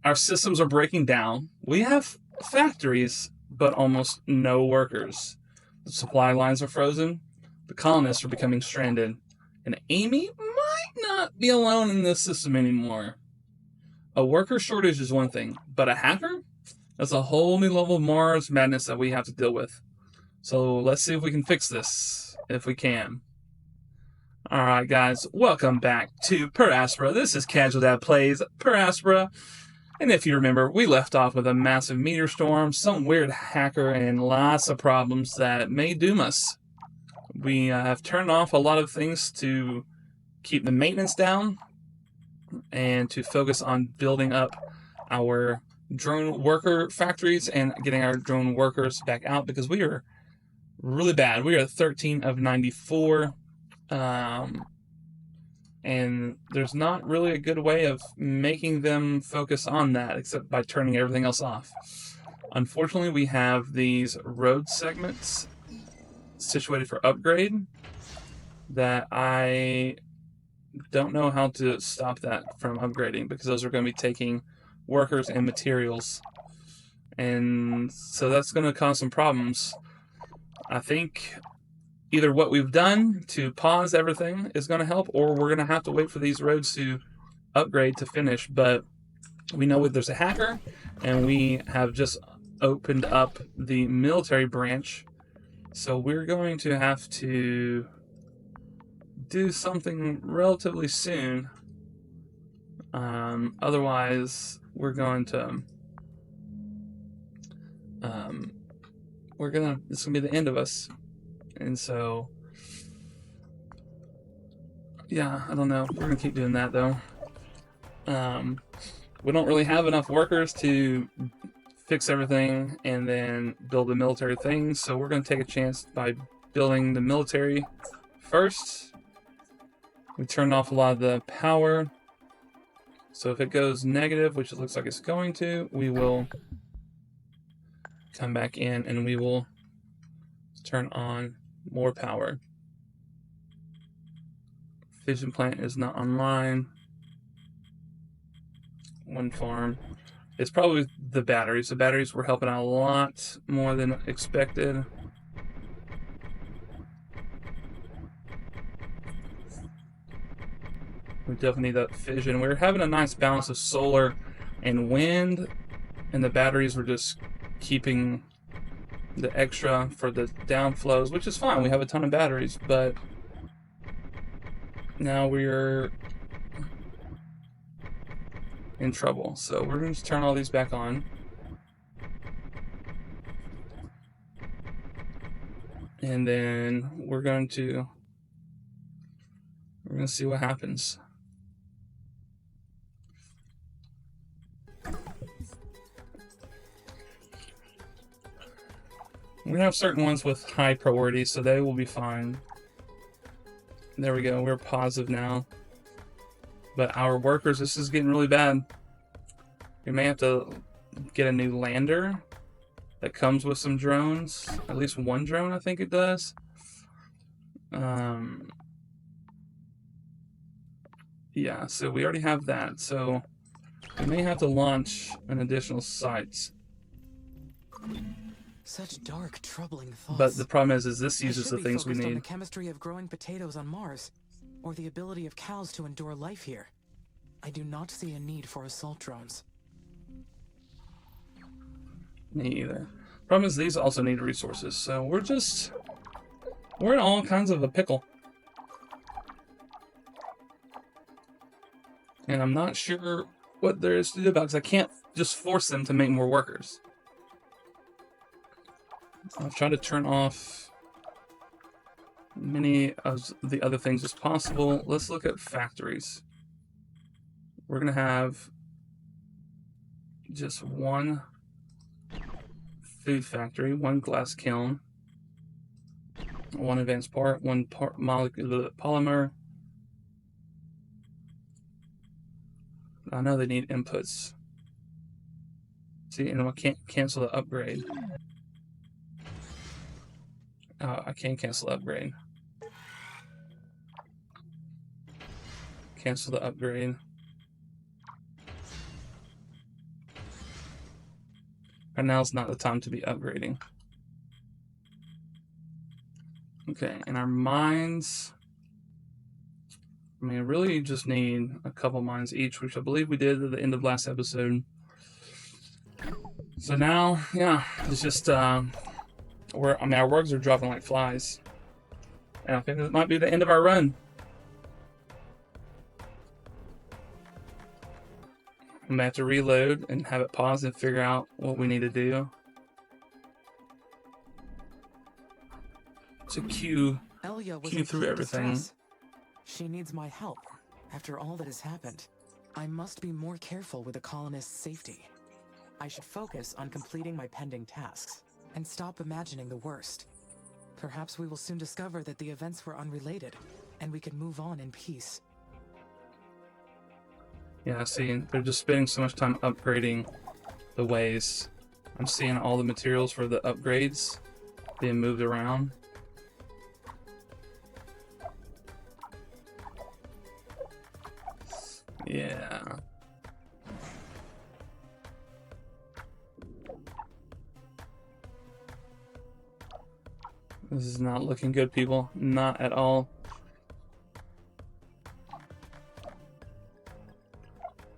Our systems are breaking down. We have factories, but almost no workers. The supply lines are frozen. The colonists are becoming stranded. And Amy might not be alone in this system anymore. A worker shortage is one thing, but a hacker? That's a whole new level of Mars madness that we have to deal with. So let's see if we can fix this. If we can. Alright, guys, welcome back to Per Aspera. This is Casual Dad Plays Per Aspera. And if you remember, we left off with a massive meteor storm, some weird hacker, and lots of problems that may doom us. We have turned off a lot of things to keep the maintenance down and to focus on building up our drone worker factories and getting our drone workers back out because we are really bad. We are 13 of 94. And there's not really a good way of making them focus on that except by turning everything else off. Unfortunately, we have these road segments situated for upgrade that I don't know how to stop that from upgrading because those are going to be taking workers and materials. And so that's going to cause some problems. I think either what we've done to pause everything is going to help, or we're going to have to wait for these roads to upgrade to finish. But we know there's a hacker, and we have just opened up the military branch. So we're going to have to do something relatively soon. Otherwise, we're going to... it's going to be the end of us. And so, yeah, I don't know. We're going to keep doing that, though. We don't really have enough workers to fix everything and then build the military things, so we're going to take a chance by building the military first. We turned off a lot of the power, so if it goes negative, which it looks like it's going to, we will come back in and we will turn on more power. Fission plant is not online. Wind farm. It's probably the batteries. The batteries were helping out a lot more than expected. We definitely need that fission. We were having a nice balance of solar and wind, and the batteries were just keeping the extra for the downflows, which is fine. We have a ton of batteries, but now we're in trouble. So we're going to just turn all these back on. And then we're going to see what happens. We're going to have certain ones with high priority, so they will be fine. There we go, we're positive now. But our workers, this is getting really bad. We may have to get a new lander that comes with some drones. At least one drone, I think it does. Yeah, so we already have that. So we may have to launch an additional site. Such dark, troubling thoughts. But the problem is this uses the things we need. On the chemistry of growing potatoes on Mars, or the ability of cows to endure life here. I do not see a need for assault drones. Me either. Problem is these also need resources, so we're in all kinds of a pickle. And I'm not sure what there is to do about it, because I can't just force them to make more workers. I'll try to turn off many of the other things as possible. Let's look at factories. We're going to have just one food factory, one glass kiln, one advanced part, one molecule polymer. I know they need inputs. See, and I can't cancel the upgrade. I can't cancel the upgrade. Cancel the upgrade. Right now is not the time to be upgrading. Okay, and our mines, I mean, really just need a couple mines each, which I believe we did at the end of last episode. So now, yeah, it's just, our works are dropping like flies. And I think this might be the end of our run. I'm gonna have to reload and have it pause and figure out what we need to do to queue through everything. Distress. She needs my help after all that has happened. I must be more careful with the colonist's safety. I should focus on completing my pending tasks and stop imagining the worst. Perhaps we will soon discover that the events were unrelated and we can move on in peace. Yeah, see, they're just spending so much time upgrading the ways. I'm seeing all the materials for the upgrades being moved around. Yeah. This is not looking good, people. Not at all.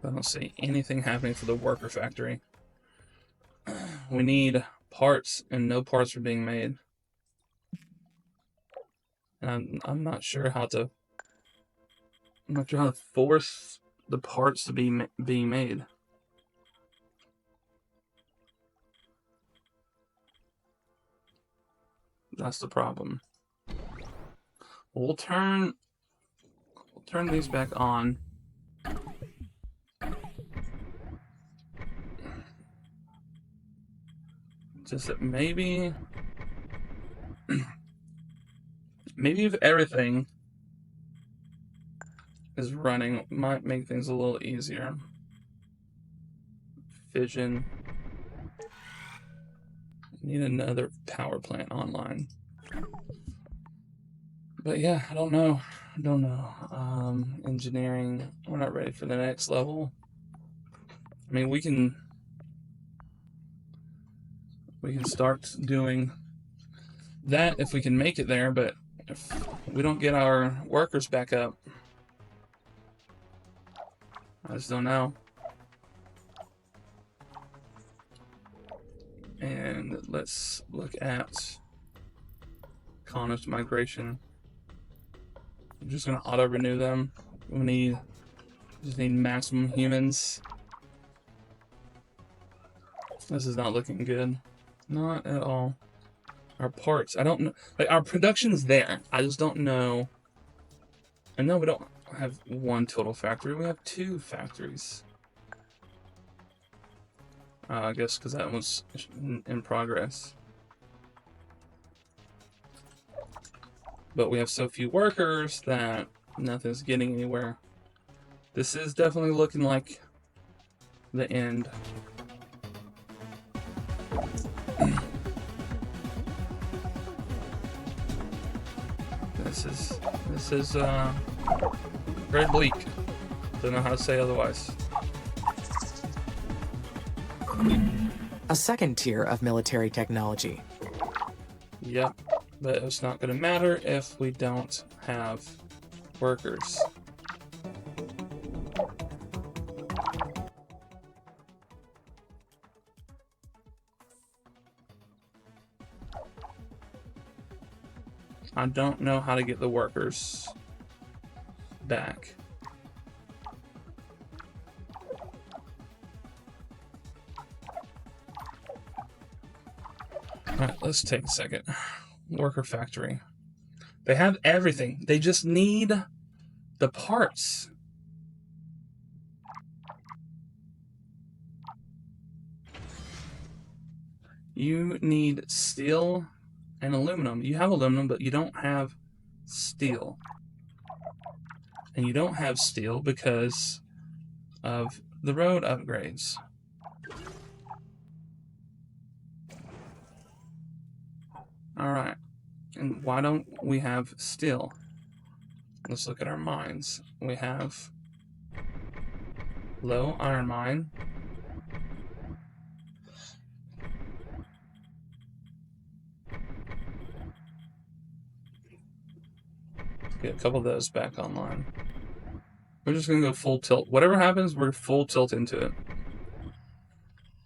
I don't see anything happening for the worker factory. We need parts, and no parts are being made. And I'm not sure how to. I'm not sure how to force the parts to be being made. That's the problem. We'll turn these back on. Just that maybe if everything is running, it might make things a little easier. Fission. Need another power plant online. But yeah, I don't know. Engineering, we're not ready for the next level. I mean, we can start doing that if we can make it there, but if we don't get our workers back up, I just don't know. And let's look at colonist migration. I'm just gonna auto renew them. We just need maximum humans. This is not looking good. Not at all. Our parts, I don't know. Like, our production's there. I just don't know. I know we don't have one total factory. We have 2 factories. I guess because that was in progress. But we have so few workers that nothing's getting anywhere. This is definitely looking like the end. This is very bleak. Don't know how to say otherwise. A second tier of military technology. Yep, but it's not going to matter if we don't have workers. I don't know how to get the workers back. Alright, let's take a second. Worker factory. They have everything. They just need the parts. You need steel and aluminum. You have aluminum, but you don't have steel. And you don't have steel because of the road upgrades. Alright. And why don't we have steel? Let's look at our mines. We have low iron mine. Get a couple of those back online. We're just gonna go full tilt. Whatever happens, we're full tilt into it.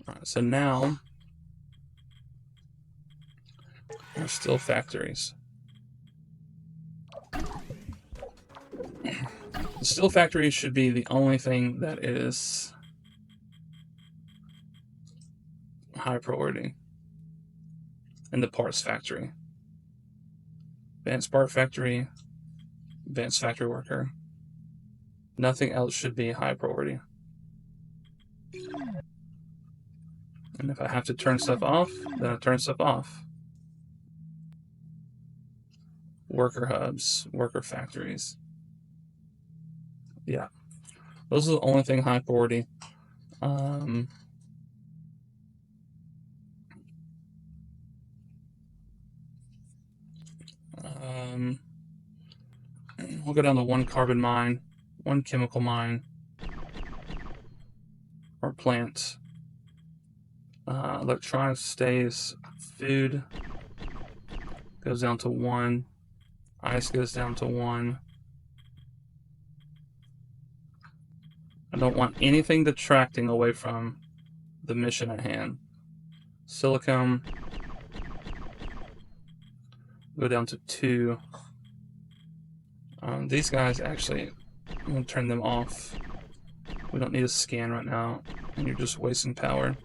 Alright, so now we're still factories. The steel factory should be the only thing that is high priority in the parts factory. Advanced part factory, advanced factory worker. Nothing else should be high priority. And if I have to turn stuff off, then I turn stuff off. Worker hubs, worker factories. Yeah. Those are the only thing high priority. We'll go down to one carbon mine, one chemical mine, or plant. Electronics stays. Food goes down to 1. Ice goes down to 1. I don't want anything detracting away from the mission at hand. Silicone go down to 2. These guys actually, I'm going to turn them off. We don't need a scan right now, and you're just wasting power.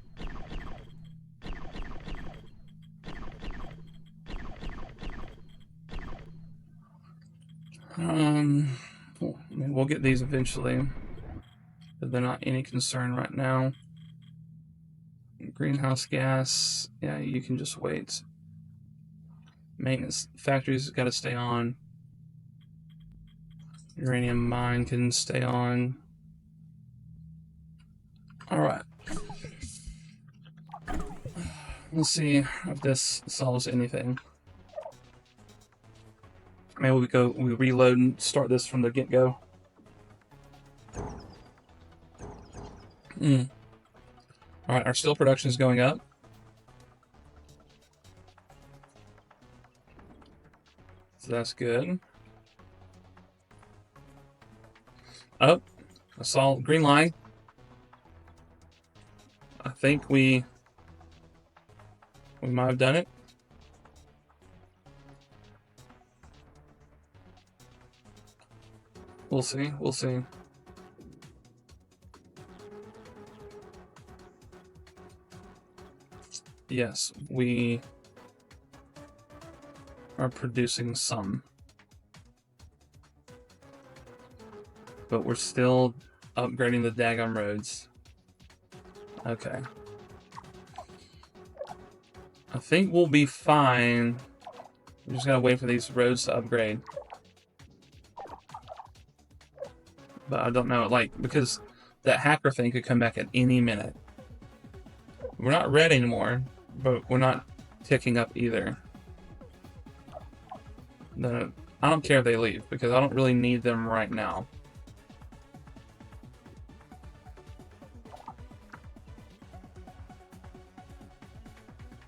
We'll get these eventually, but they're not any concern right now. Greenhouse gas, yeah, you can just wait. Maintenance factories got to stay on. Uranium mine can stay on. Alright. Let's see if this solves anything. Maybe we reload and start this from the get-go. Alright, our steel production is going up. So that's good. Oh, I saw green line. I think we might have done it. We'll see. We'll see. Yes, we are producing some. But we're still upgrading the daggum roads. Okay. I think we'll be fine. We just gotta wait for these roads to upgrade. But I don't know, like, because that hacker thing could come back at any minute. We're not red anymore, but we're not ticking up either. No, I don't care if they leave, because I don't really need them right now.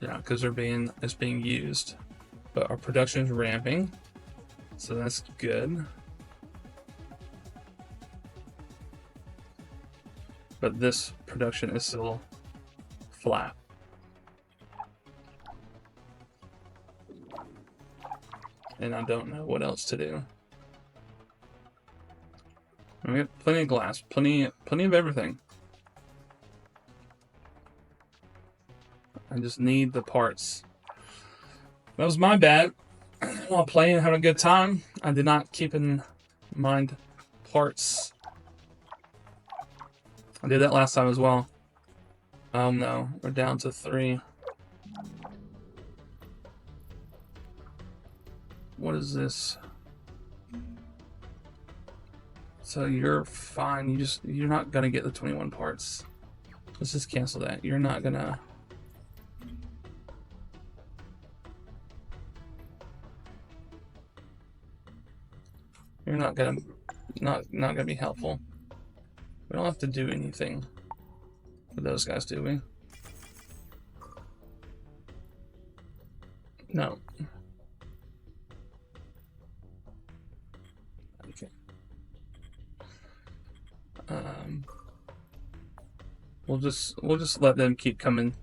Yeah, because it's being used. But our production is ramping, so that's good. But this production is still flat. And I don't know what else to do. We have plenty of glass, plenty of everything. I just need the parts. That was my bad. While playing, having a good time, I did not keep in mind parts. I did that last time as well. Oh no, we're down to 3. What is this? So you're fine. You're not gonna get the 21 parts. Let's just cancel that. You're not gonna. You're not gonna be helpful. We don't have to do anything with those guys, do we? No. We'll just let them keep coming.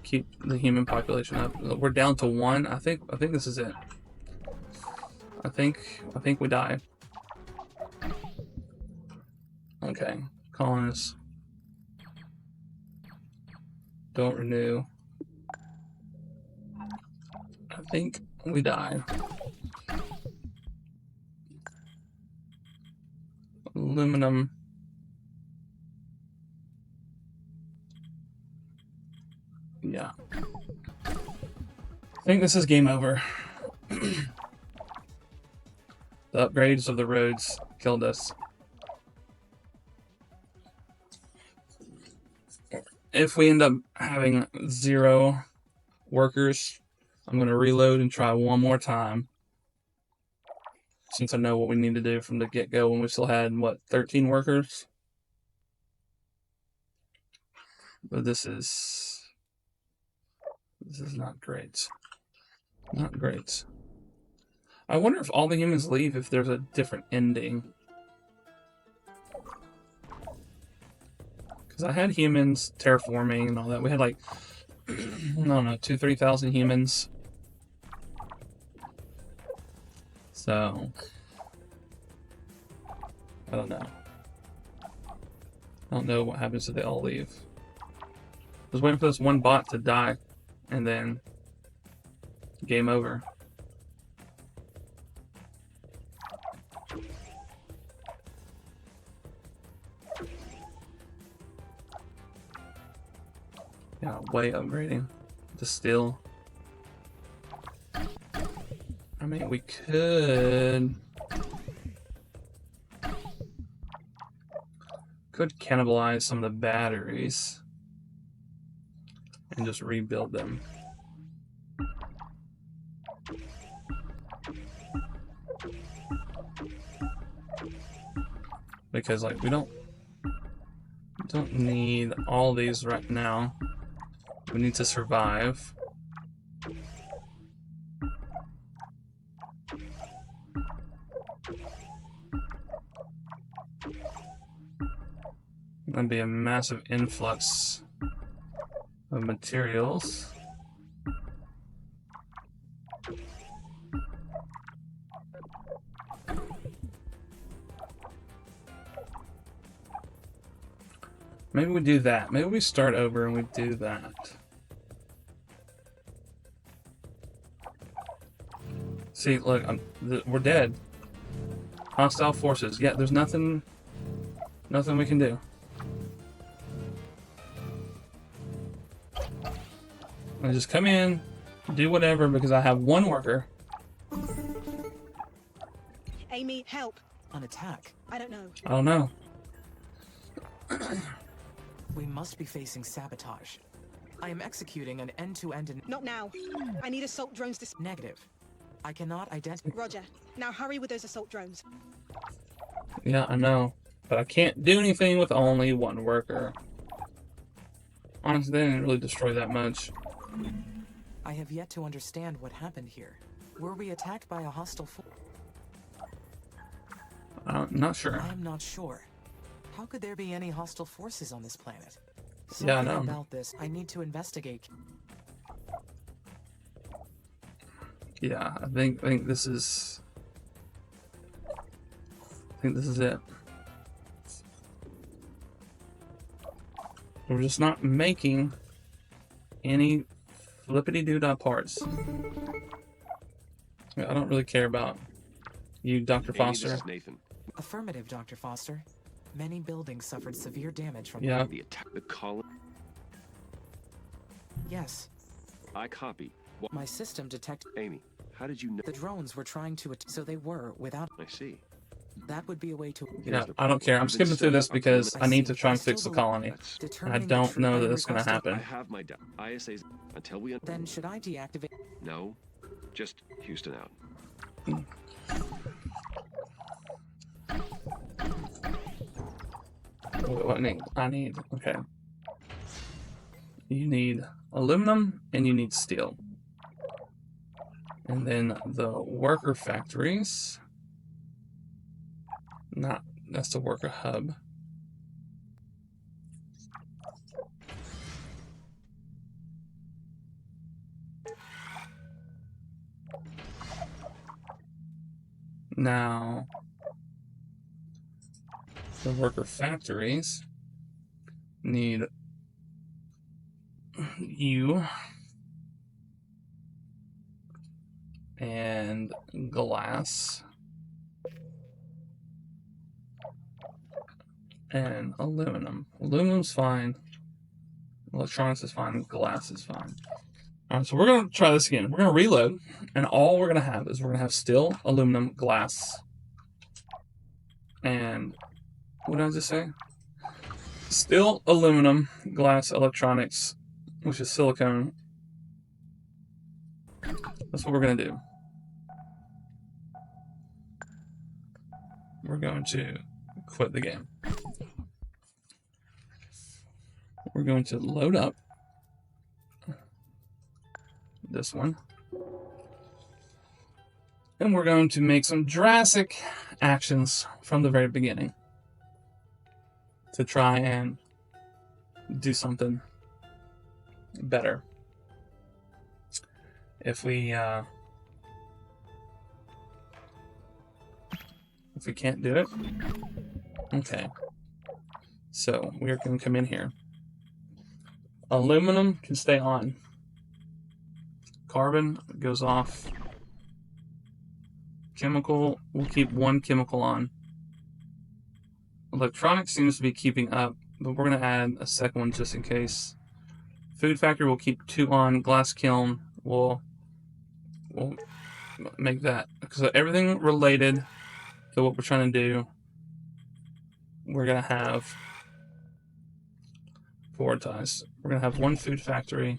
Keep the human population up. We're down to 1. I think this is it. I think we die. Okay, colonists. Don't renew. I think we die. Aluminum. Yeah. I think this is game over. The upgrades of the roads killed us. If we end up having 0 workers, I'm going to reload and try one more time. Since I know what we need to do from the get-go when we still had, what, 13 workers? But this is not great. Not great. I wonder if all the humans leave if there's a different ending. Because I had humans terraforming and all that. We had like, I don't know, 2,000-3,000 humans. So, I don't know. I don't know what happens if they all leave. I was waiting for this one bot to die, and then game over. Yeah, way upgrading. Distill. I mean, we could cannibalize some of the batteries and just rebuild them. Because like we don't need all these right now. We need to survive. That'd be a massive influx of materials. Maybe we do that. Maybe we start over and we do that. See, look, we're dead. Hostile forces. Yeah, there's nothing we can do. I just come in, do whatever because I have 1 worker. Amy, help. An attack. I don't know. I don't know. We must be facing sabotage. I am executing an end-to-end Not now. I need assault drones to... negative. I cannot identify. Roger. Now hurry with those assault drones. Yeah, I know. But I can't do anything with only 1 worker. Honestly, they didn't really destroy that much. I have yet to understand what happened here. Were we attacked by a hostile force? Not sure. I am not sure. How could there be any hostile forces on this planet? Yeah, I Something know. about this I need to investigate. Yeah, I think this is... I think this is it. We're just not making any flippity-doo-dah parts. I don't really care about you, Dr. Amy, Foster. this is Nathan. Affirmative, Dr. Foster. Many buildings suffered severe damage from Yeah. The attack, the column. Yes, I copy. What? my system detected Amy, how did you know? the drones were trying to so they were without. I see. That would be a way to Yeah, I don't care. I'm skipping through this because I need to try and fix the colony. That's, I determine. don't know that it's going to I happen. have my ISAs until we. Then should I deactivate? No, just Houston out. What I need, okay. You need aluminum and you need steel. And then the worker factories. That's the worker hub. Now, the worker factories need you and glass and aluminum. Aluminum's fine. Electronics is fine. Glass is fine. Alright, so we're going to try this again. We're going to reload, and all we're going to have is we're going to have steel, aluminum, glass, and what did I just say? Steel, aluminum, glass, electronics, which is silicone. That's what we're going to do. We're going to quit the game. We're going to load up this one. And we're going to make some drastic actions from the very beginning to try and do something better. If we can't do it, okay. So we're going to come in here. Aluminum can stay on. Carbon goes off. Chemical, we'll keep one chemical on. Electronics seems to be keeping up, but we're going to add a second one just in case. Food factory, we'll keep 2 on. Glass kiln, we'll make that. Because everything related to what we're trying to do, we're going to have prioritized. We're going to have 1 food factory.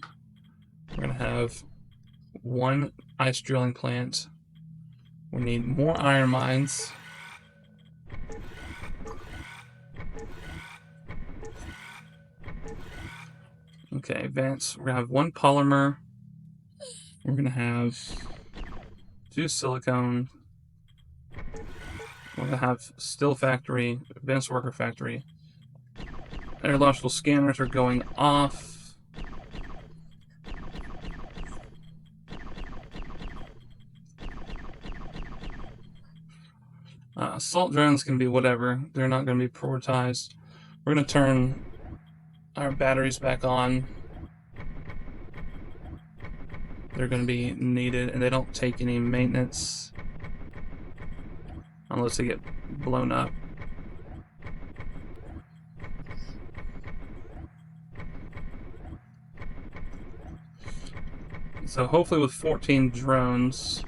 We're going to have 1 ice drilling plant. We need more iron mines. Okay, advance. We're going to have 1 polymer. We're going to have 2 silicone. We're going to have steel factory, advanced worker factory. Aerological scanners are going off. Assault drones can be whatever. They're not going to be prioritized. We're going to turn our batteries back on. They're going to be needed, and they don't take any maintenance unless they get blown up. So hopefully with 14 drones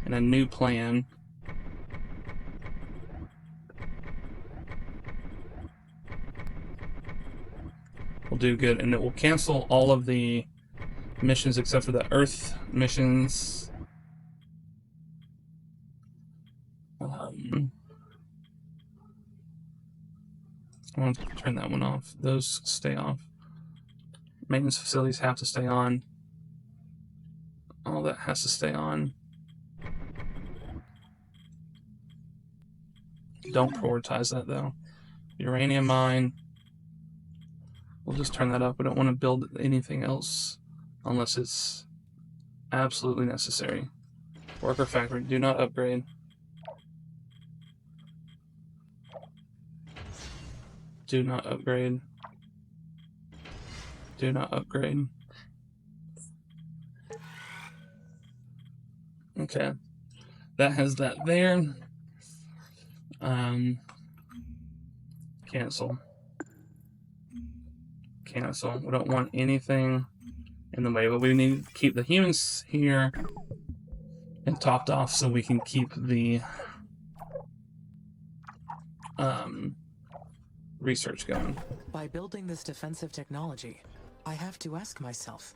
and a new plan, we'll do good, and it will cancel all of the missions except for the Earth missions. I want to turn that one off. Those stay off. Maintenance facilities have to stay on. All that has to stay on. Don't prioritize that though. Uranium mine. We'll just turn that up. We don't want to build anything else unless it's absolutely necessary. Worker factory, do not upgrade. Do not upgrade. Do not upgrade. Okay. That has that there. Cancel. Cancel. We don't want anything in the way, but we need to keep the humans here and topped off so we can keep the research going. By building this defensive technology, I have to ask myself.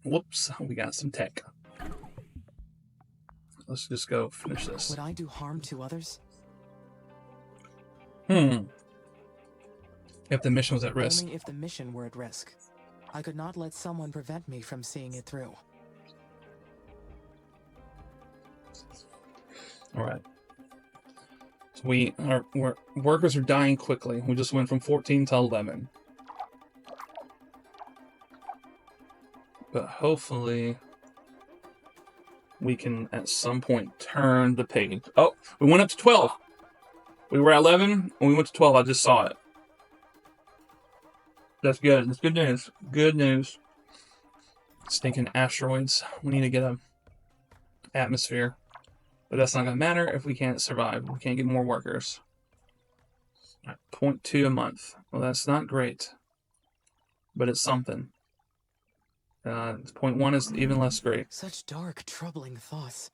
Whoops, we got some tech. Let's just go finish this. Would I do harm to others? If the mission was at risk. Only if the mission were at risk. I could not let someone prevent me from seeing it through. Alright. Our workers are dying quickly. We just went from 14 to 11. But hopefully we can at some point turn the page. Oh, we went up to 12. We were at 11 and we went to 12. I just saw it. That's good. That's good news. Good news. Stinking asteroids. We need to get a atmosphere. But that's not going to matter if we can't survive. We can't get more workers. 0.2 a month. Well, that's not great. But it's something. 0.1 is even less great. Such dark, troubling thoughts.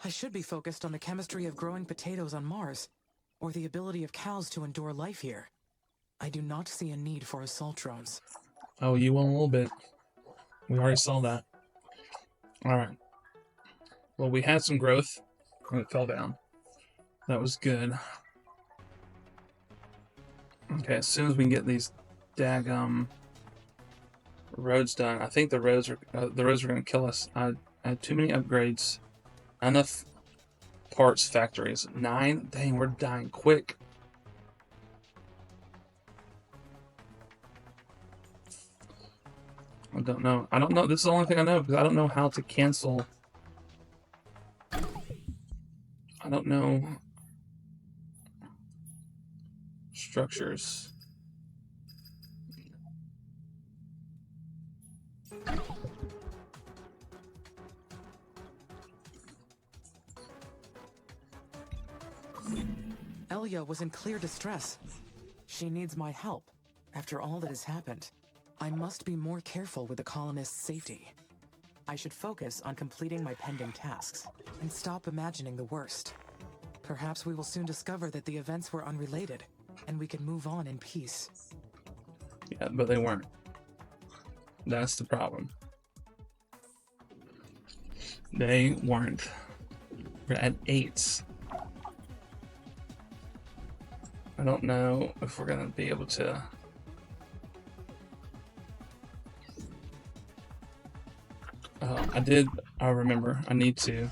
I should be focused on the chemistry of growing potatoes on Mars, or the ability of cows to endure life here. I do not see a need for assault drones. Oh, you will a little bit. We already saw that. Alright. Well, we had some growth, and it fell down. That was good. Okay, as soon as we can get these daggum roads done, I think the roads are going to kill us. I had too many upgrades. Enough parts factories. 9? Dang, we're dying quick. I don't know. This is the only thing I know, because I don't know how to cancel. I don't know structures. Elia was in clear distress. She needs my help. After all that has happened, I must be more careful with the colonists' safety. I should focus on completing my pending tasks and stop imagining the worst. Perhaps we will soon discover that the events were unrelated, and we can move on in peace. Yeah, but they weren't. That's the problem. They weren't. We're at 8. I don't know if we're gonna be able to. I remember. I need to.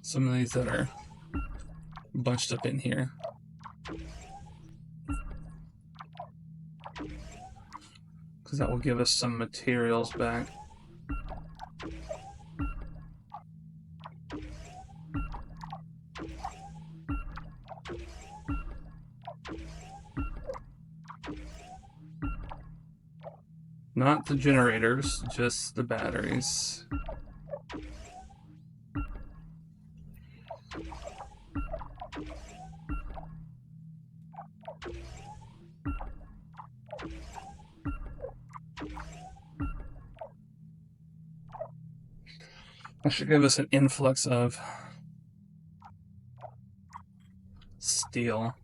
Some of these that are bunched up in here. Because that will give us some materials back. Not the generators, just the batteries. That should give us an influx of steel.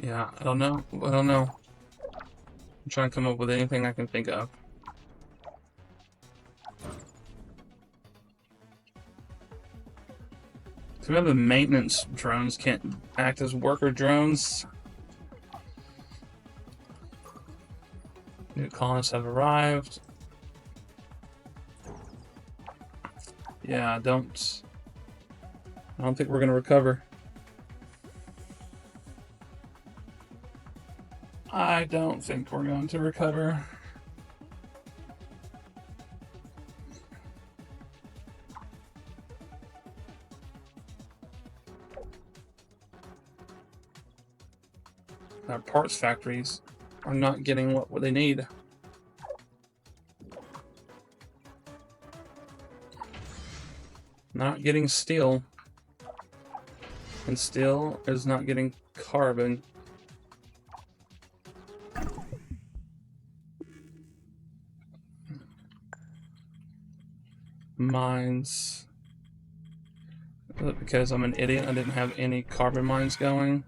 Yeah, I don't know. I'm trying to come up with anything I can think of. Some of the maintenance drones can't act as worker drones. New colonists have arrived. Yeah, I don't think we're gonna recover. I don't think we're going to recover. Our parts factories are not getting what they need. Not getting steel. And steel is not getting carbon. Mines. Because I'm an idiot, I didn't have any carbon mines going.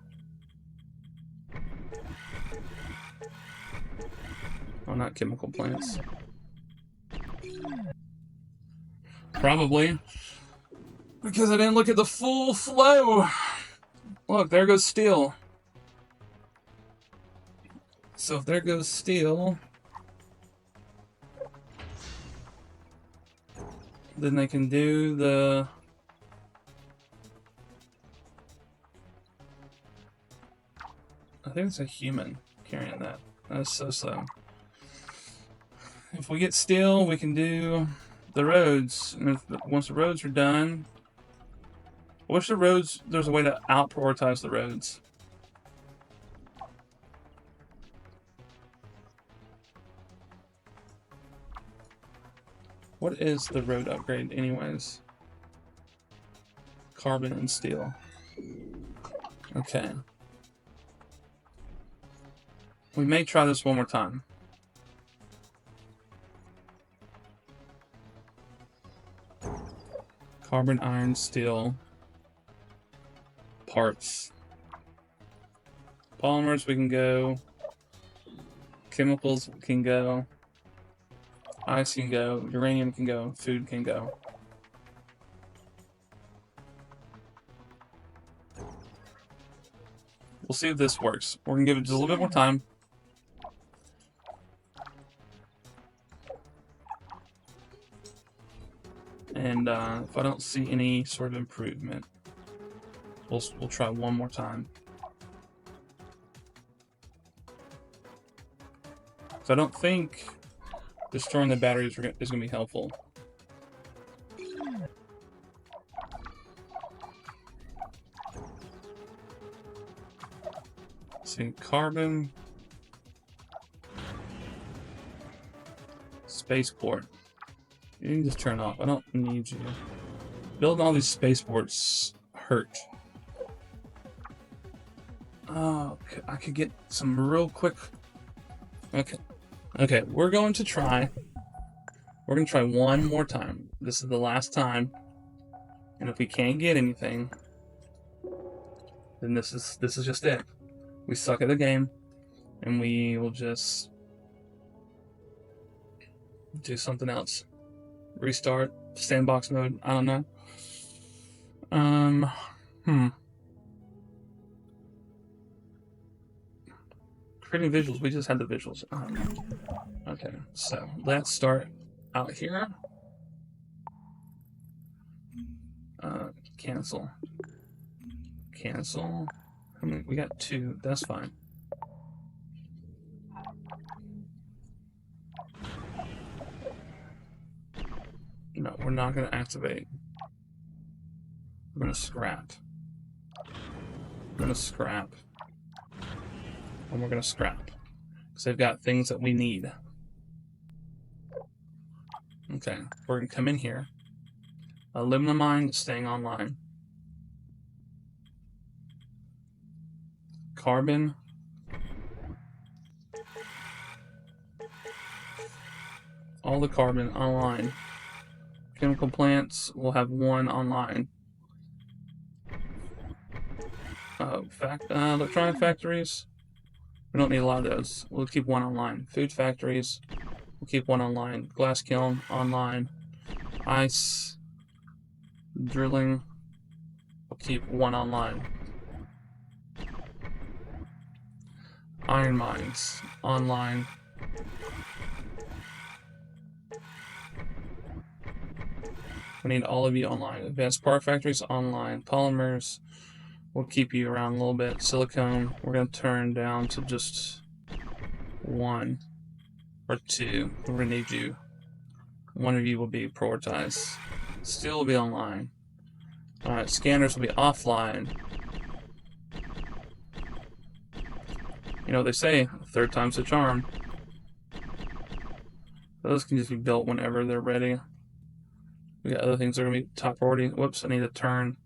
Oh, not chemical plants. Probably because I didn't look at the full flow. Look, there goes steel. So if there goes steel, then they can do the... I think it's a human carrying that. That's so slow. If we get steel, we can do the roads. And once the roads are done... I wish the roads... There's a way to out-prioritize the roads. What is the road upgrade anyways? Carbon and steel. Okay. We may try this one more time. Carbon, iron, steel. Parts. Polymers we can go. Chemicals can go. Ice can go. Uranium can go. Food can go. We'll see if this works. We're going to give it just a little bit more time. And if I don't see any sort of improvement, we'll try one more time. So I don't think destroying the batteries is going to be helpful. See, carbon, spaceport. You can just turn off. I don't need you. Building all these spaceports hurt. Oh, I could get some real quick. Okay. Okay, we're going to try. We're going to try one more time. This is the last time. And if we can't get anything, then this is just it. We suck at the game, and we will just do something else. Restart, sandbox mode, I don't know. Creating visuals, we just had the visuals. Okay, so let's start out here. Cancel. Cancel. I mean, we got 2, that's fine. No, we're not going to activate. We're going to scrap. We're going to scrap. And we're going to scrap. Because they've got things that we need. Okay, we're going to come in here. Aluminum mine staying online. Carbon. All the carbon online. Chemical plants will have 1 online. Electronic factories. We don't need a lot of those. We'll keep 1 online. Food factories. We'll keep 1 online. Glass kiln online. Ice. Drilling. We'll keep 1 online. Iron mines online. We need all of you online. Advanced part factories online. Polymers. We'll keep you around a little bit. Silicone. We're going to turn down to just 1 or 2. We're going to need you. 1 of you will be prioritized. Steel will be online. Alright, scanners will be offline. You know, they say, 3rd time's the charm. Those can just be built whenever they're ready. We got other things that are going to be top priority. Whoops, I need to turn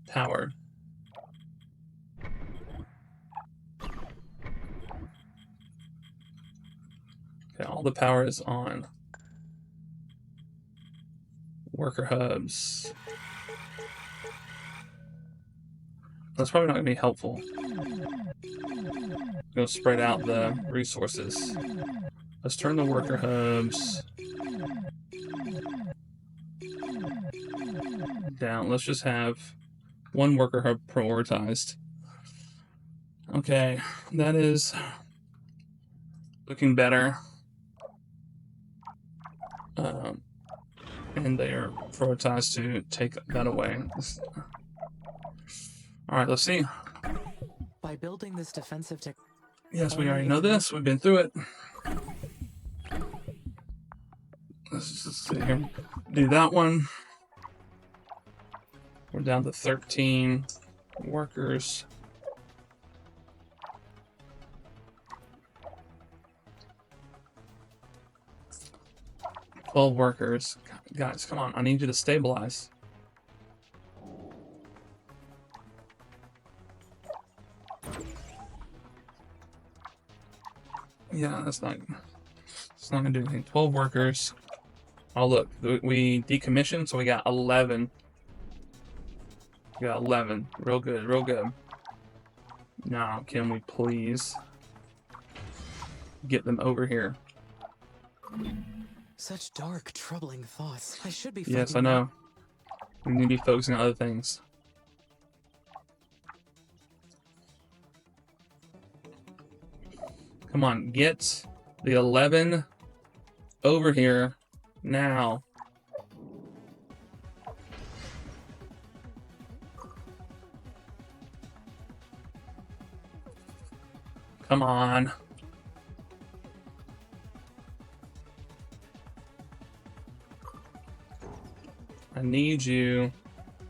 power. Okay, all the power is on. Worker hubs. That's probably not going to be helpful. Go spread out the resources. Let's turn the worker hubs down. Let's just have one worker hub prioritized. Okay, that is looking better. And they are prioritized to take that away. Alright, let's see. By building this defensive tech. Yes, we already know this. We've been through it. Let's just sit here and do that one. We're down to 13 workers. $12 workers. Guys, come on. I need you to stabilize. Yeah, it's not gonna do anything. 12 workers. Oh look, we decommissioned, so we got 11. We got 11. Real good, real good. Now, can we please get them over here? Such dark, troubling thoughts. I should be. Yes, I know. We need to be focusing on other things. Come on, get the 11 over here now. Come on. I need you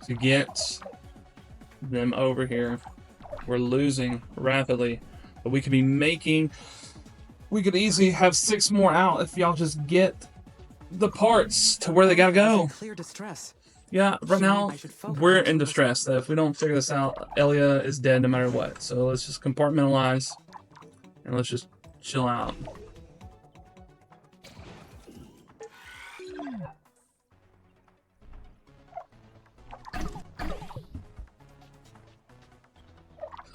to get them over here. We're losing rapidly, but we could be making... We could easily have 6 more out if y'all just get the parts to where they gotta go. Clear distress. Yeah, right now, we're in distress. If we don't figure this out, Elia is dead no matter what. So let's just compartmentalize, and let's just chill out.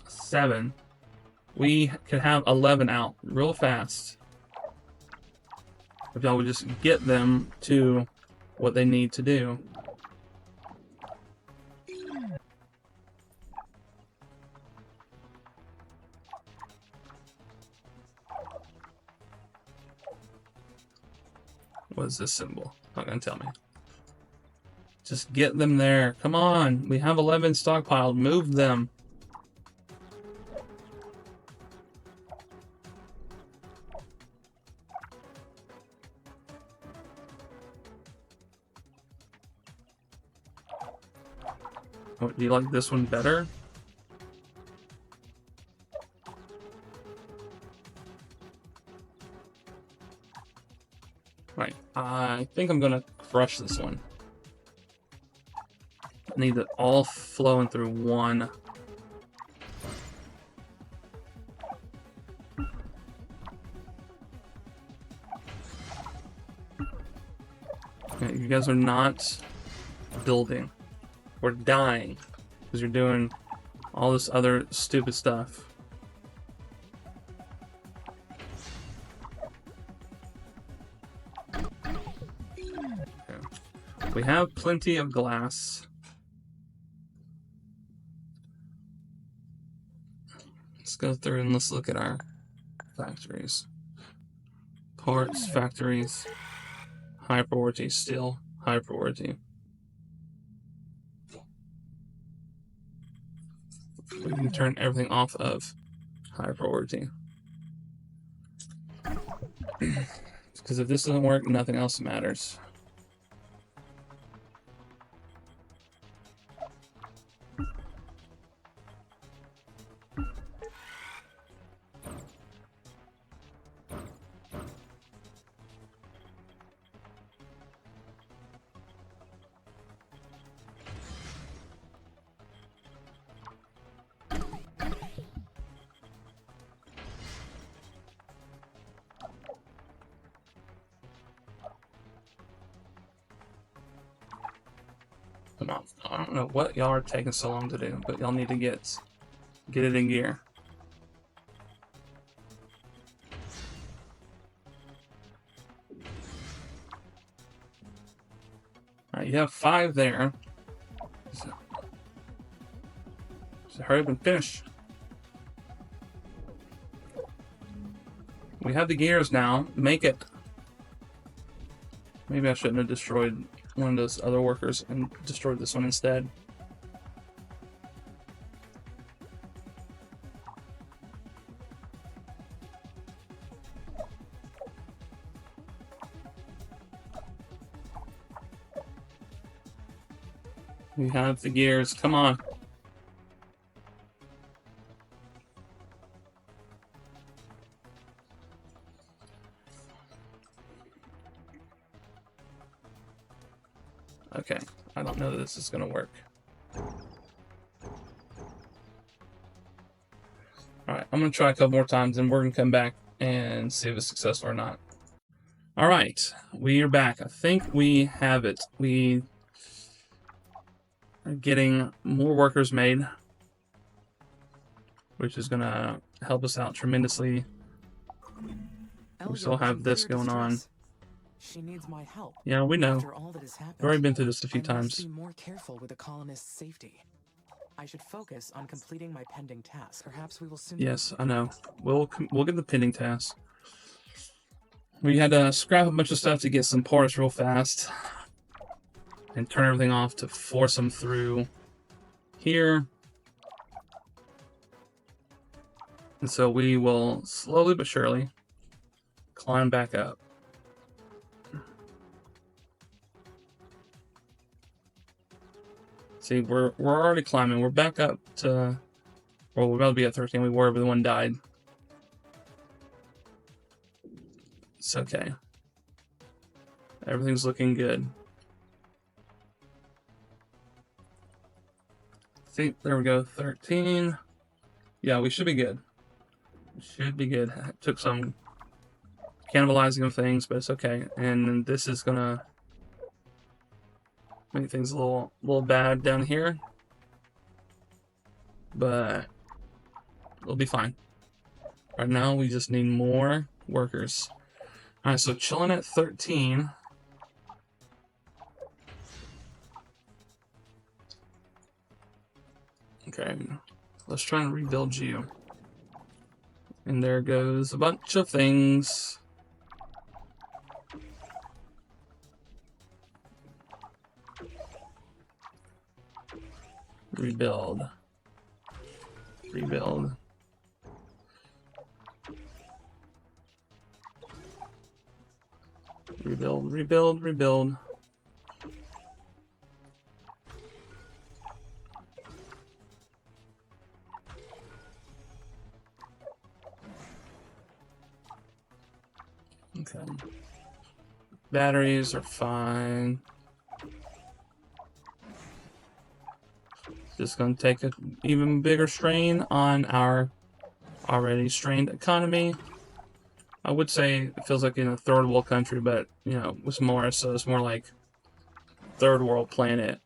Seven. We could have 11 out real fast. If y'all would just get them to what they need to do. What is this symbol? Not gonna tell me. Just get them there. Come on. We have 11 stockpiled. Move them. Oh, do you like this one better? Right. I think I'm gonna crush this one. I need it all flowing through one. Okay, you guys are not building. We're dying because you're doing all this other stupid stuff. Okay. We have plenty of glass. Let's go through and let's look at our factories. Parts, factories, high priority, still high priority. We can turn everything off of high priority. Because if this doesn't work, nothing else matters. Come on. I don't know what y'all are taking so long to do, but y'all need to get it in gear. Alright, you have 5 there. So hurry up and finish. We have the gears now. Make it. Maybe I shouldn't have destroyed one of those other workers and destroyed this one instead. We have the gears. Come on. Okay, I don't know that this is going to work. Alright, I'm going to try a couple more times and we're going to come back and see if it's successful or not. Alright, we are back. I think we have it. We are getting more workers made, which is going to help us out tremendously. We still have this going on. She needs my help. Yeah, we know. After all that has happened, We've already been through this a few I must times. be more careful with the colonist's safety. I should focus on completing my pending task. Perhaps we will soon. Yes, I know. We'll get the pending task. We had to scrap a bunch of stuff to get some parts real fast and turn everything off to force them through here. And so we will slowly but surely climb back up. See, we're already climbing. We're back up to, well, we're about to be at 13. We were, but the one died. It's okay. Everything's looking good. See, there we go, 13. Yeah, we should be good. We should be good. Took some cannibalizing of things, but it's okay. And this is gonna make things a little bad down here, but it'll be fine. Right now, we just need more workers. All right, so chilling at 13. Okay, let's try and rebuild you. And there goes a bunch of things. Rebuild. Rebuild. Rebuild, rebuild, rebuild. Okay. Batteries are fine. Just going to take an even bigger strain on our already strained economy. I would say it feels like in a third world country, but, you know, with more, so it's more like third world planet.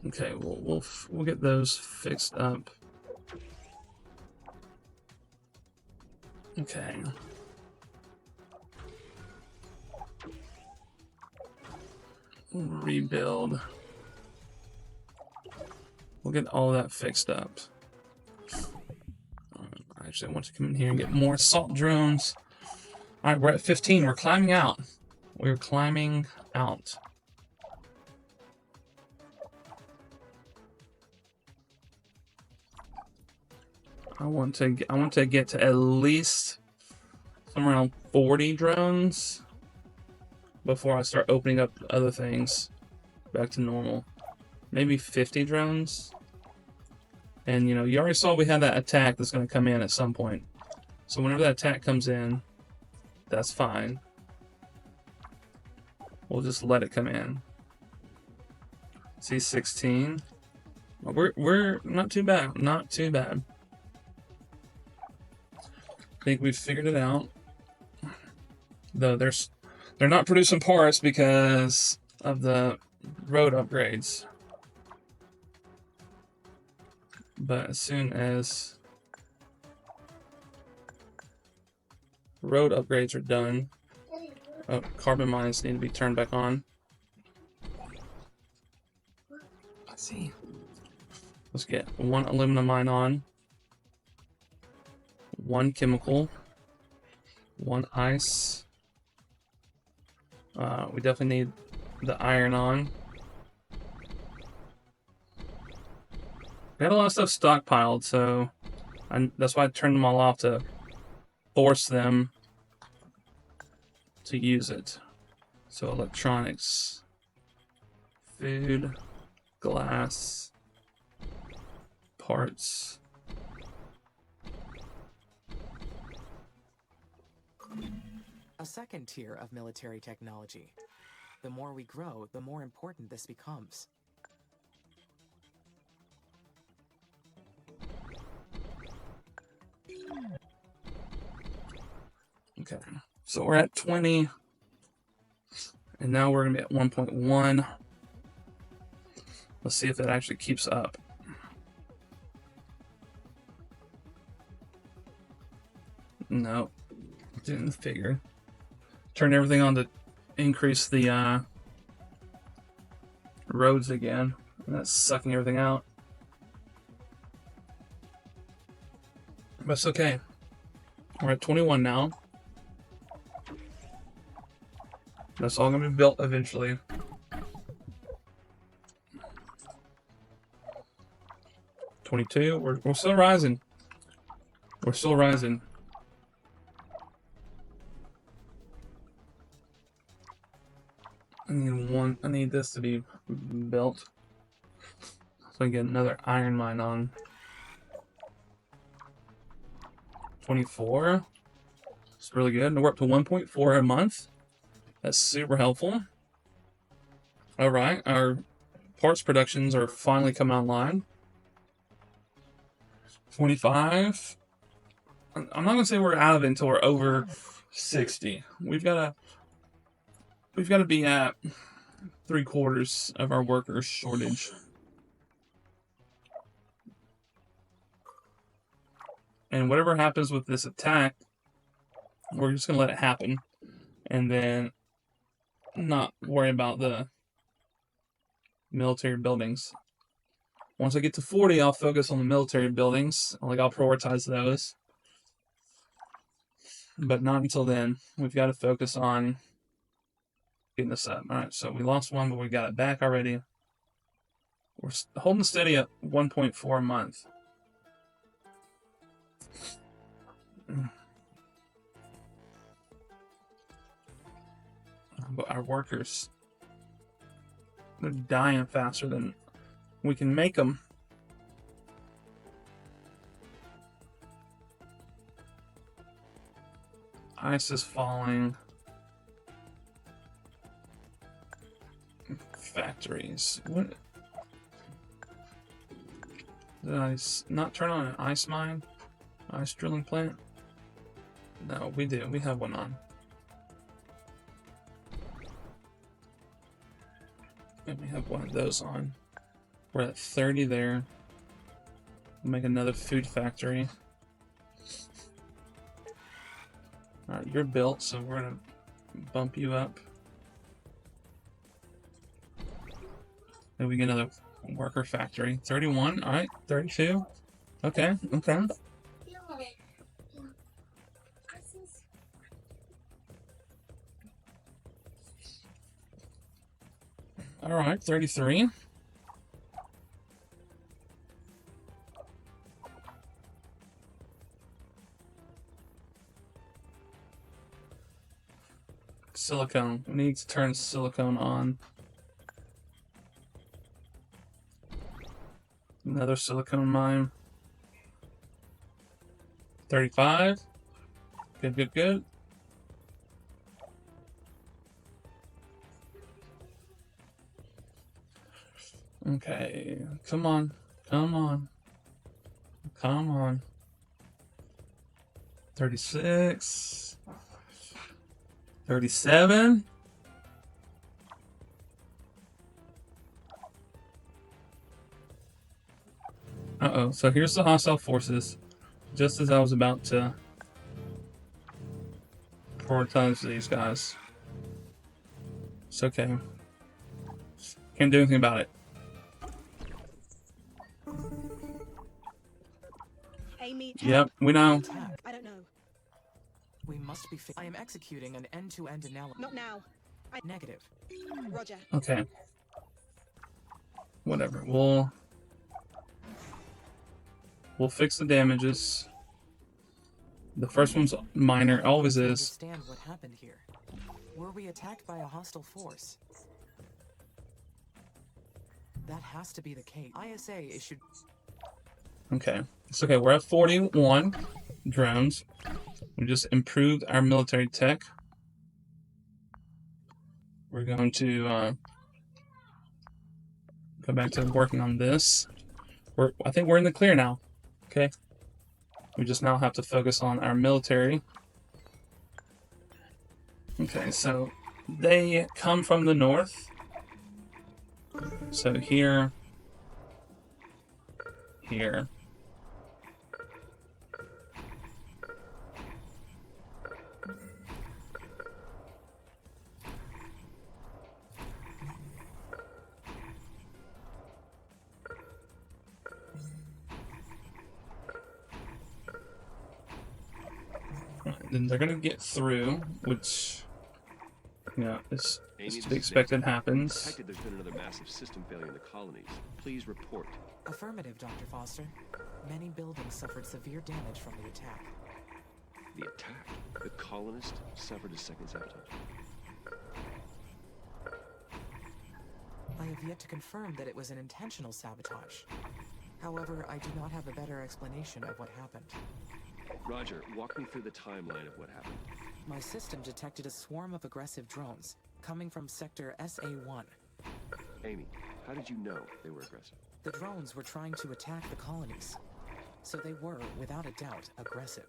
Okay, we'll get those fixed up. Okay. Rebuild. We'll get all that fixed up. I actually want to come in here and get more assault drones. Alright, we're at 15. We're climbing out. We're climbing out. I want to get to at least somewhere around 40 drones before I start opening up other things back to normal. Maybe 50 drones. And, you know, you already saw we had that attack that's going to come in at some point. So whenever that attack comes in, that's fine. We'll just let it come in. See, 16. We're not too bad. Not too bad. I think we've figured it out. Though there's They're not producing parts because of the road upgrades. But as soon as road upgrades are done, oh, carbon mines need to be turned back on. Let's see. Let's get one aluminum mine on, one chemical, one ice. We definitely need the iron on. We had a lot of stuff stockpiled, so that's why I turned them all off to force them to use it. So electronics, food, glass, parts. A second tier of military technology. The more we grow, the more important this becomes. Okay, so we're at 20, and now we're gonna be at 1.1. Let's see if it actually keeps up. No, didn't figure. Turn everything on to increase the roads again, and that's sucking everything out. But it's okay. We're at 21 now. That's all gonna be built eventually. $22. We're still rising. We're still rising. I need this to be built. So I get another iron mine on. 24. It's really good. And we're up to 1.4 a month. That's super helpful. Alright, our parts productions are finally coming online. 25. I'm not gonna say we're out of it until we're over 60. We've got to be at 3/4 of our workers shortage. And whatever happens with this attack, we're just gonna let it happen, and then not worry about the military buildings. Once I get to 40, I'll focus on the military buildings. I'll prioritize those. But not until then. We've got to focus on getting this up. Alright, so we lost one, but we got it back already. We're holding steady at 1.4 a month. But our workers, they're dying faster than we can make them. Ice is falling. Factories. What? Did I not turn on an ice mine? Ice drilling plant? No, we do. We have one on. And we have one of those on. We're at 30 there. We'll make another food factory. Alright, you're built, so we're gonna bump you up. Then we get another worker factory. 31, alright, 32. Okay, okay. Alright, 33. Silicone. We need to turn silicone on. Another silicone mine. 35. Good, good, good. Okay, come on, come on, come on. 36. 37. Uh-oh. So here's the hostile forces. Just as I was about to prioritize these guys. It's okay. Can't do anything about it. Amy, help. Yep, we know. Attack. I don't know. We must be. I am executing an end-to-end analysis. Not now. Negative. Roger. Okay. Whatever. We'll fix the damages. The first one's minor, always is. Understand what happened here. Were we attacked by a hostile force? That has to be the case. ISA issued. Okay. It's okay. We're at 41 drones. We just improved our military tech. We're going to go back to working on this. I think we're in the clear now. Okay. We just now have to focus on our military. Okay, so they come from the north. So here. Then they're gonna get through, which, is to be expected happens. Detected there's been another massive system failure in the colonies. Please report. Affirmative, Dr. Foster. Many buildings suffered severe damage from the attack. The attack? The colonist suffered a second sabotage. I have yet to confirm that it was an intentional sabotage. However, I do not have a better explanation of what happened. Roger, walk me through the timeline of what happened. My system detected a swarm of aggressive drones coming from sector SA-1. Amy, how did you know they were aggressive? The drones were trying to attack the colonies, so they were, without a doubt, aggressive.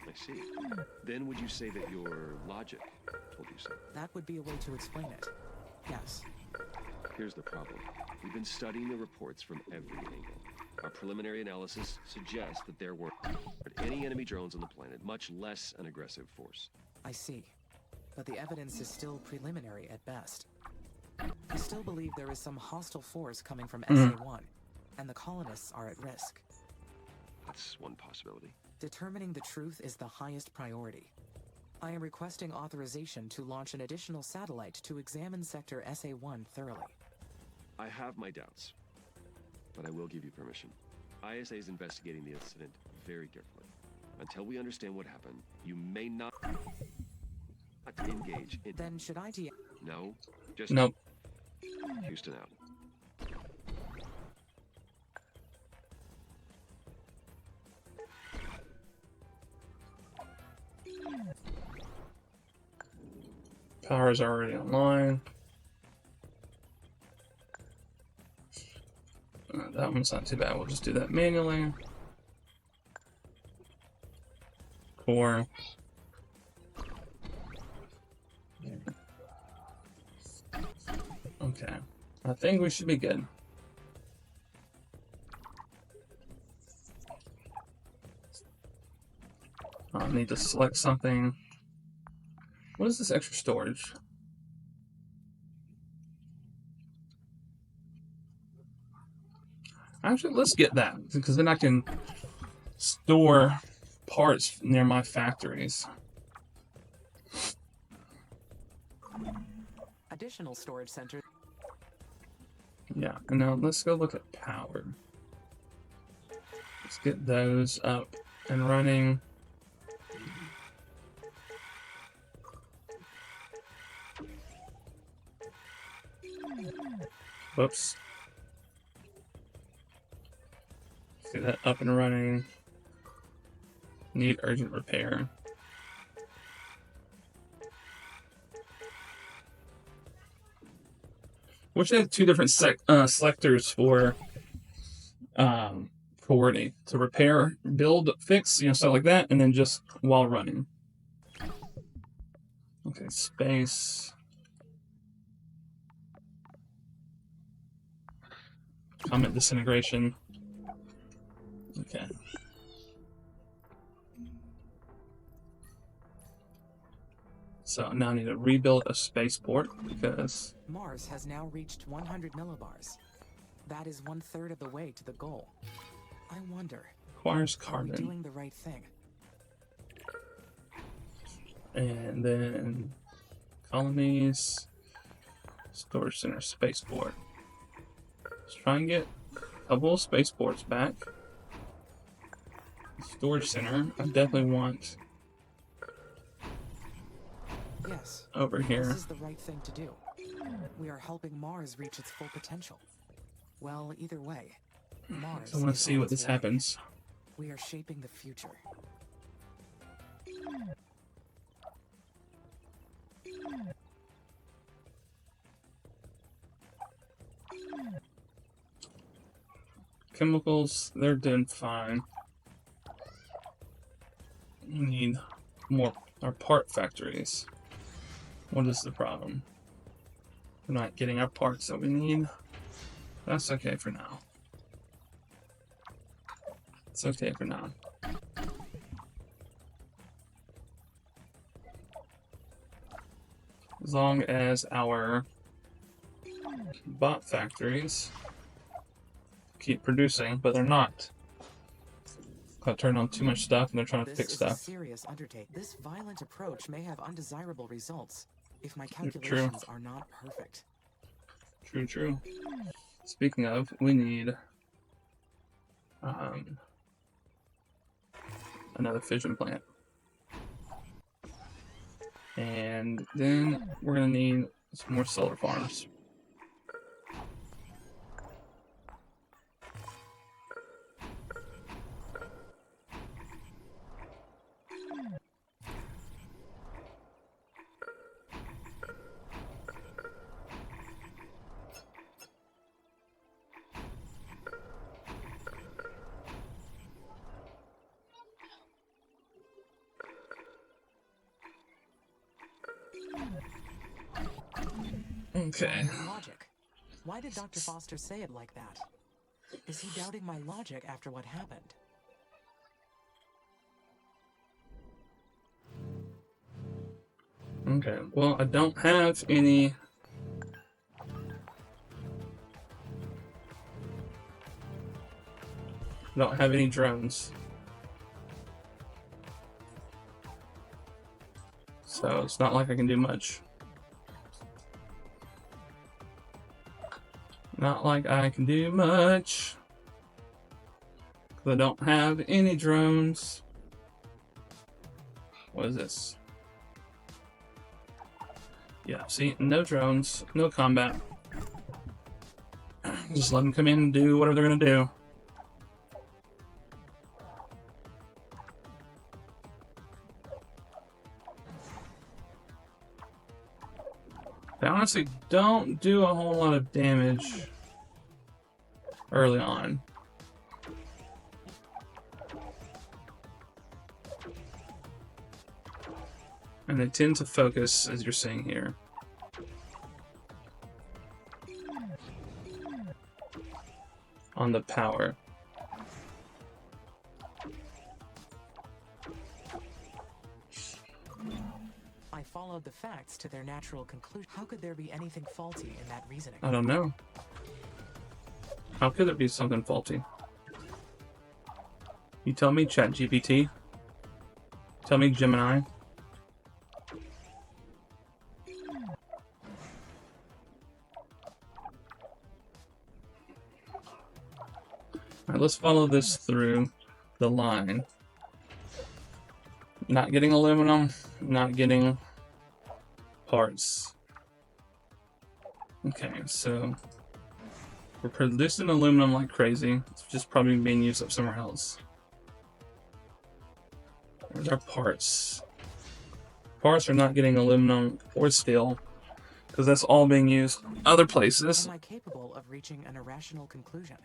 I see. Then would you say that your logic told you so? That would be a way to explain it. Yes. Here's the problem. We've been studying the reports from every angle. Our preliminary analysis suggests that there weren't any enemy drones on the planet, much less an aggressive force. I see. But the evidence is still preliminary at best. I still believe there is some hostile force coming from SA-1, and the colonists are at risk. That's one possibility. Determining the truth is the highest priority. I am requesting authorization to launch an additional satellite to examine Sector SA-1 thoroughly. I have my doubts, but I will give you permission. ISA is investigating the incident very carefully. Until we understand what happened, you may not engage in... Then should I No, just... Nope. Houston out. Power's already online. That one's not too bad. We'll just do that manually. Core. Okay. I think we should be good. I need to select something. What is this extra storage? Actually, let's get that, because then I can store parts near my factories. additional storage center? Yeah, and now let's go look at power. Let's get those up and running. Whoops. Let's get that up and running. Need urgent repair. Wish they had two different selectors for coordinate. To repair, build, fix, stuff like that, and then just while running. Okay, space. Comet disintegration. Okay. So now I need to rebuild a spaceport because Mars has now reached 100 millibars. That is 1/3 of the way to the goal. I wonder, requires are we carbon. doing the right thing? And then colonies, storage center, spaceport. Let's try and get a couple of spaceports back. Storage center, I definitely want Yes. over here. This is the right thing to do. We are helping Mars reach its full potential. Well, either way, Mars. So I want to is see on what its this way. happens. We are shaping the future. Chemicals, they're doing fine. We need more our part factories. What is the problem? We're not getting our parts that we need. That's okay for now. It's okay for now. As long as our bot factories keep producing, but they're not. I turned on too much stuff and they're trying to This fix is a stuff. serious undertaking. This violent approach may have undesirable results if my True. calculations are not perfect. True, true. Speaking of, we need another fission plant. And then we're going to need some more solar farms. Okay. Logic. Why did Dr. Foster say it like that? Is he doubting my logic after what happened? Okay, well, I don't have any... drones. So it's not like I can do much. Not like I can do much. Because I don't have any drones. What is this? Yeah, see, no drones, no combat. Just let them come in and do whatever they're gonna do. They honestly don't do a whole lot of damage early on. And they tend to focus, as you're seeing here. On the power. I followed the facts to their natural conclusion. How could there be anything faulty in that reasoning? I don't know. How could there be something faulty? You tell me, ChatGPT. Tell me, Gemini. Alright, let's follow this through the line. Not getting aluminum, not getting parts. Okay, so we're producing aluminum like crazy. It's just probably being used up somewhere else. There's our parts. Parts are not getting aluminum or steel because that's all being used other places. Am I capable of reaching an irrational conclusion?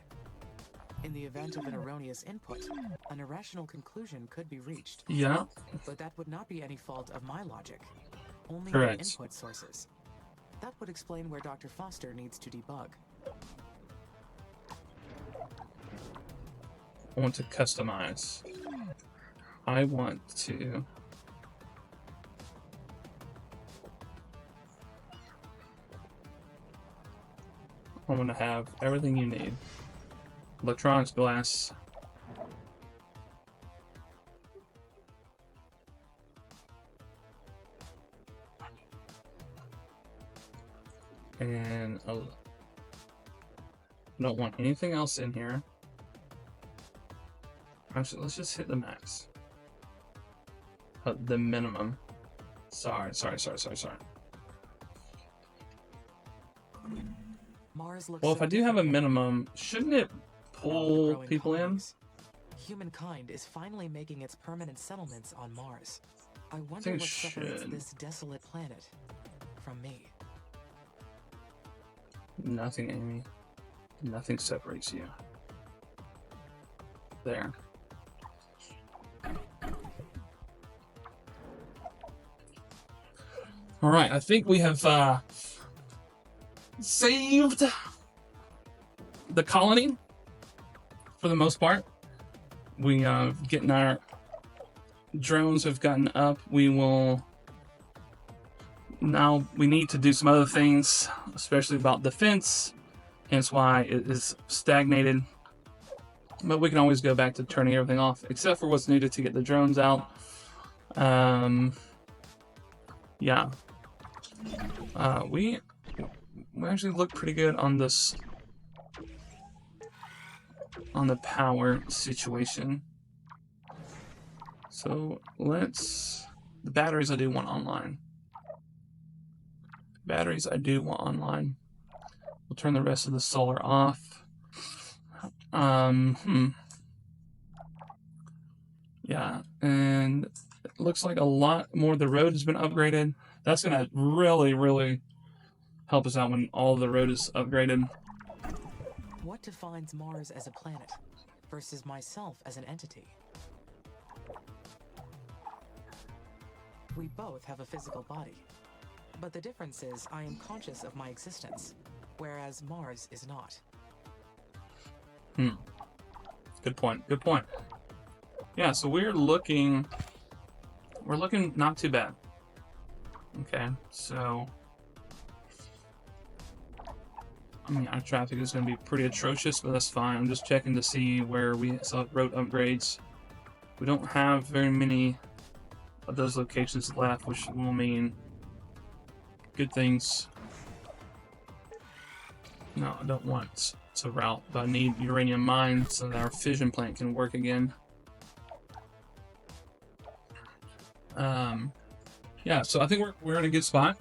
In the event of an erroneous input, an irrational conclusion could be reached. Yeah. But that would not be any fault of my logic. only Correct. the input sources. That would explain where Dr. Foster needs to debug. I want to customize. I want to... I'm going to have everything you need. Electronics, glass. And I don't want anything else in here. Actually, let's just hit the max. The minimum. Sorry. Mars looks Well, if so I do have a different minimum, shouldn't it from all the pull growing people in? colonies. Humankind is finally making its permanent settlements on Mars. I wonder think it what separates should. this desolate planet from me. Nothing, Amy. Nothing separates you. There. Alright, I think we have saved the colony for the most part. We getting our drones have gotten up. We will now we need to do some other things, especially about defense, hence why it is stagnated. But we can always go back to turning everything off, except for what's needed to get the drones out. Yeah. We actually look pretty good on this, on the power situation. So let's, the batteries I do want online. Batteries I do want online. We'll turn the rest of the solar off. Yeah, and it looks like a lot more of the road has been upgraded. That's gonna really help us out when all the road is upgraded. What defines Mars as a planet versus myself as an entity? We both have a physical body, but the difference is I am conscious of my existence, whereas Mars is not. Good point. Yeah, so we're looking not too bad. Okay, so I mean, our traffic is going to be pretty atrocious, but that's fine. I'm just checking to see where we saw road upgrades. We don't have very many of those locations left, which will mean good things. No, I don't want to route, but I need uranium mines so that our fission plant can work again. Yeah, so I think we're in a good spot.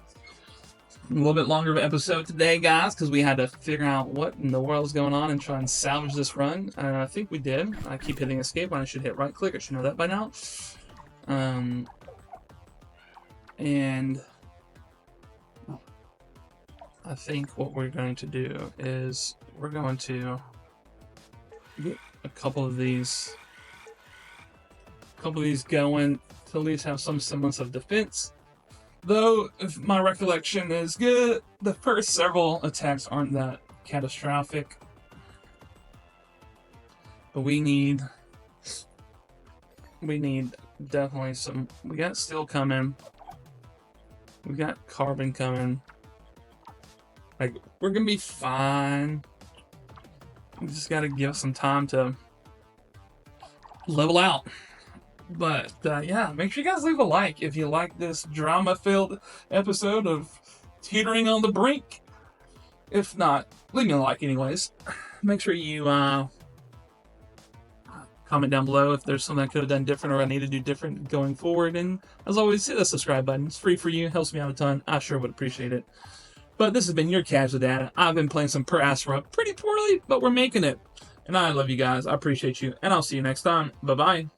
A little bit longer of an episode today, guys, because we had to figure out what in the world is going on and try and salvage this run. And I think we did. I keep hitting escape when I should hit right click. I should know that by now. And I think what we're going to do is we're going to get a couple of these going to at least have some semblance of defense. Though, if my recollection is good, the first several attacks aren't that catastrophic. But we need definitely some. We got steel coming. We got carbon coming. Like, we're gonna be fine. We just gotta give some time to level out. But yeah, make sure you guys leave a like if you like this drama-filled episode of Teetering on the Brink. If not, leave me a like anyways. Make sure you comment down below if there's something I could have done different or I need to do different going forward. And as always, hit the subscribe button. It's free for you, helps me out a ton. I sure would appreciate it. But this has been your Casual Data. I've been playing some Per Aspera pretty poorly, but we're making it. And I love you guys. I appreciate you. And I'll see you next time. Bye-bye.